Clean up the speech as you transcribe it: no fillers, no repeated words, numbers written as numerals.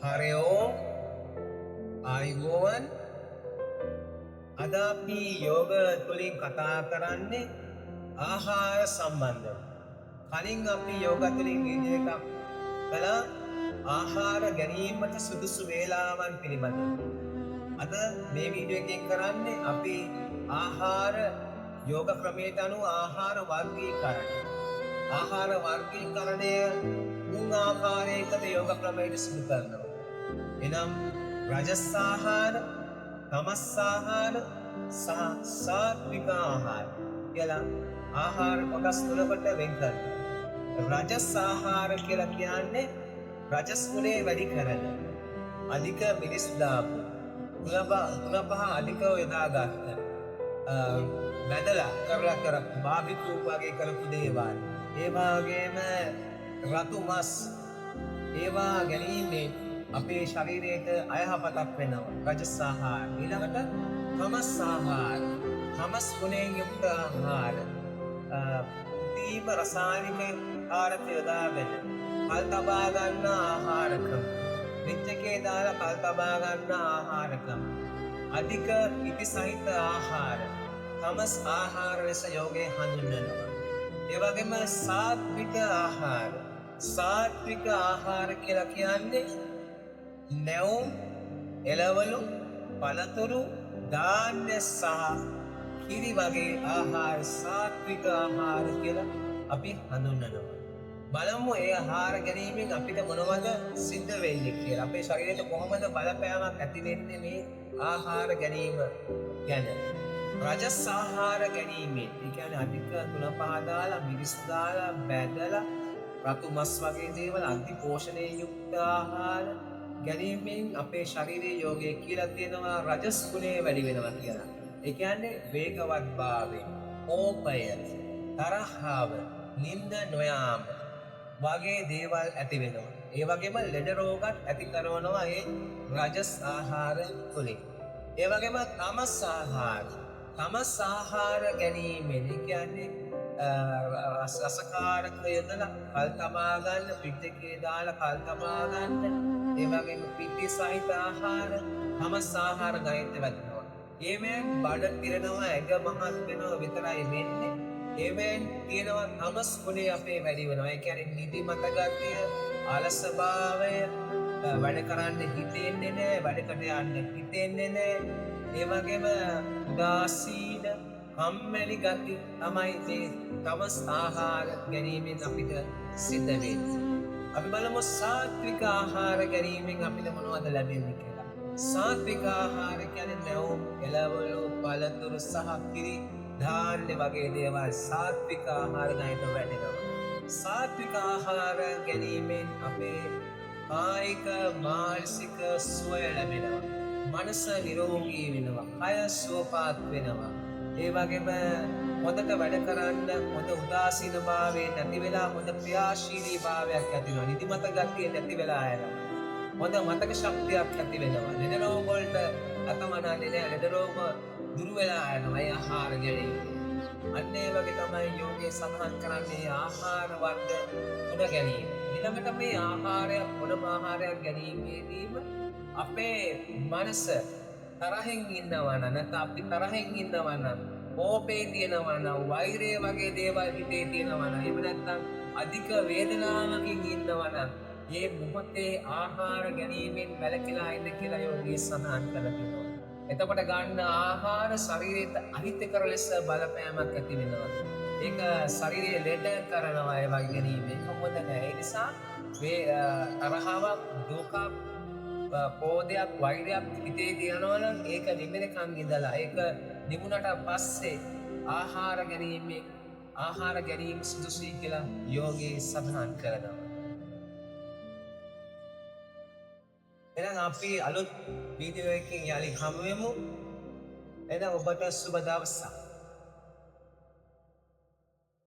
හරයෝ ආයුබෝවන් අද අපි යෝග තුළින් කතා කරන්නේ ආහාර සම්බන්ධව. කලින් අපි යෝග තුළින් වීඩියෝ එකක් කළා ආහාර ගැනීමට සුදුසු වේලාවන් පිළිබඳව. අද මේ වීඩියෝ එකෙන් කරන්නේ අපි ආහාර යෝග ක්‍රමයට අනුව ආහාර වර්ගීකරණය. ආහාර වර්ගීකරණය මුං ආකාරයකට යෝග ක්‍රමයට සිදු කරනවා. එනම් රජස් ආහාර, තමස් ආහාර සහ සාත්වික ආහාර කියලා ආහාර කොටස් තුනකට වෙන් කරනවා. රජස් ආහාර කියලා කියන්නේ රජස් ගුණය වැඩි කරන අධික මිරිස් දාපු තුනපහ අධිකව යොදාගත්ත බැදලා කරලා කරපු බාබිකියු වගේ කරපු දේවල්, ඒ වගේම රතු මස් ඒවා ගැනීමෙන් අපේ ශරීරයට අයහපතක් වෙනවා. රජස් ආහාර. ඊළඟට තමස් ආහාර, තමස් ගුණයෙන් යුක්ත ආහාර, තීව රසායනික කාරක යොදාගෙන කල් තබා ගන්න ආහාර ක්‍රම, විච්චකේ දාලා කල් තබා ගන්න ආහාර ක්‍රම, අධික ඉති සහිත ආහාර, තමස් ආහාර ලෙස යෝගයේ හඳුන්වනවා. ඒ වගේම සාත්වික ආහාර. සාත්වික ආහාර කියලා කියන්නේ නැවුම්, එළවලු, පළතුරු, ධාන්‍ය සහ කිරි වගේ ආහාර සාත්වික ආහාර කියලා අපි හඳුන්වනවා. බලමු ඒ ආහාර ගැනීමෙන් අපිට මොනවද සිද්ධ වෙන්නේ කියලා. අපේ ශරීරයට කොහොමද බලපෑමක් ඇති වෙන්නේ මේ ආහාර ගැනීම ගැන. රජස් ආහාර ගැනීමෙන්, ඒ කියන්නේ අධික තුන පහ දාලා මිරිස් දාලා බැදලා රතු මස් වගේ දේවල් අධි පෝෂණයෙන් යුක්ත ආහාර ගැනීමෙන් අපේ ශරීරයේ යෝගයේ කියලා තියෙනවා රජස් ගුණය වැඩි වෙනවා කියලා. ඒ කියන්නේ වේගවත්භාවය, කෝපය, තරහව, නිින්ද නොයාම වගේ දේවල් ඇති වෙනවා. ඒ වගේම ලෙඩ රෝගත් ඇති කරනවා ඒ රජස් ආහාර තුළින්. ඒ වගේම තමස් ආහාර. තමස් ආහාර ගැනීමෙන්, ඒ කියන්නේ රසකාරක යොදලා කල් තබා ගන්න, පිටකේ දාලා කල් තබා ගන්න, ඒ වගේම පිටි සහිත ආහාර, තමස් ආහාර ගණිත වැටෙනවා. ඒවෙන් බඩ පිරෙනවා, ඇඟ මහත් වෙනවා විතරයි වෙන්නේ. ඒවෙන් තියෙනවා තමස් ගුණය අපේ වැඩි වෙනවා. ඒ කියන්නේ නිදිමත ගතිය, අලසභාවය, වැඩ කරන්න හිතෙන්නේ නැහැ, වැඩකට යන්න හිතෙන්නේ නැහැ. ඒ වගේම උදාසීන, කම්මැලි ගති තමයි මේ තමස් ආහාර ගැනීමෙන් අපිට සිද්ධ වෙන්නේ. අපි බලමු සාත්වික ආහාර ගැනීමෙන් අපිට මොනවද ලැබෙන්නේ කියලා. සාත්වික ආහාර කියන්නේ නැවුම්, එළවලු, පළතුරු සහ කිරි, ධාන්‍ය වගේ දේවල් සාත්වික ආහාර ගණයට වැටෙනවා. සාත්වික ආහාර ගැනීමෙන් අපේ කායික මානසික සුවය ලැබෙනවා. මනස නිරෝගී වෙනවා, කය සුවපත් වෙනවා. ඒ වගේම හොඳට වැඩ කරන්න හොඳ උදාසීන භාවය නැති වෙලා හොඳ ක්‍රියාශීලී භාවයක් ඇති වෙනවා. නිදිමත ගතිය නැති වෙලා යනවා. හොඳ මතක ශක්තියක් ඇති වෙනවා. ලෙඩ රෝග වලට අතමනන්නේ නැහැ. ලෙඩ රෝග දුරු වෙලා යනවා ඒ ආහාර ගැනීම. අන්න ඒ වගේ තමයි යෝගයේ සඳහන් කරන්නේ ආහාර වර්ග තුන ගැනීම. ඊළඟට මේ ආහාරයක් මොනම ආහාරයක් ගැනීමේදීම අපේ මනස තරහෙන් ඉන්නවා නම්, නැත්නම් අපි තරහෙන් ඉන්නවා නම්, කෝපේ තියෙනවා නම්, වෛරය වගේ දේවල් හිතේ තියෙනවා නම්, එහෙම නැත්නම් අධික වේදනාවකින් ඉන්නවා නම්, මේ මොහොතේ ආහාර ගැනීමෙන් වැළකීලා ඉන්න කියලා යෝගී සඳහන් කරලා තියෙනවා. එතකොට ගන්න ආහාර ශරීරයට අහිතකර ලෙස බලපෑමක් ඇති වෙනවා. ඒක ශරීරය ලෙඩ කරනවා ඒ වගේ ගැනීමෙන්. හොඳ නැහැ. ඒ නිසා මේ තරහාවක්, දුකක්, කෝපයක්, වෛරයක් හිතේ තියෙනවා නම් ඒක නිමෙනකන් ඉඳලා, ඒක නිමුණට පස්සේ ආහාර ගැනීම සුදුසුයි කියලා යෝගී සඳහන් කරනවා. එහෙනම් අපි අලුත් වීඩියෝ එකකින් යලි හමු වෙමු. එහෙනම් ඔබට සුබ දවසක්.